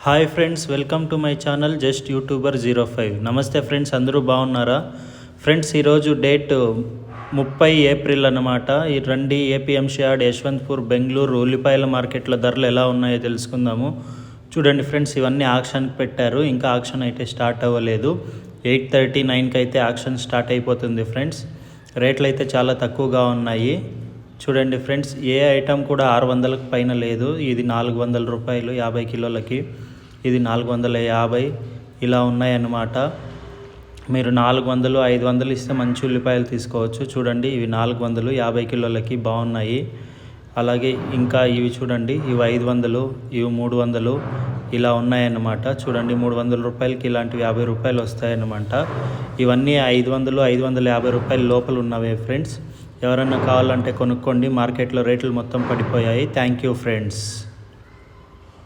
Hi friends, welcome to my channel just YouTuber 05. నమస్తే friends, అందరూ బాగున్నారా? ఫ్రెండ్స్, ఈరోజు డేట్ 30 ఏప్రిల్ అన్నమాట. ఈ రండి ఏపీఎంసీ యార్డ్, యశ్వంత్పూర్, బెంగళూరు ఉల్లిపాయల మార్కెట్ల ధరలు ఎలా ఉన్నాయో తెలుసుకుందాము. చూడండి ఫ్రెండ్స్, ఇవన్నీ ఆక్షన్కి పెట్టారు. ఇంకా ఆక్షన్ అయితే స్టార్ట్ అవ్వలేదు. 8:39కి అయితే ఆక్షన్ స్టార్ట్ అయిపోతుంది ఫ్రెండ్స్. రేట్లు అయితే చాలా తక్కువగా ఉన్నాయి. చూడండి ఫ్రెండ్స్, ఏ ఐటమ్ కూడా 600కి పైన లేదు. ఇది 400 రూపాయలు 50 కిలోలకి, ఇది 450 ఇలా ఉన్నాయన్నమాట. మీరు 400, 500 ఇస్తే మంచి ఉల్లిపాయలు తీసుకోవచ్చు. చూడండి, ఇవి 400 50 కిలోలకి బాగున్నాయి. అలాగే ఇంకా ఇవి చూడండి, ఇవి 500, ఇవి 300 ఇలా ఉన్నాయన్నమాట. చూడండి, 300 రూపాయలకి ఇలాంటివి 50 రూపాయలు వస్తాయన్నమాట. ఇవన్నీ 500, 550 రూపాయల లోపల ఉన్నవే ఫ్రెండ్స్. ఎవరన్నా కావాలంటే కొనుక్కోండి. మార్కెట్లో రేట్లు మొత్తం పడిపోయాయి. Thank you friends.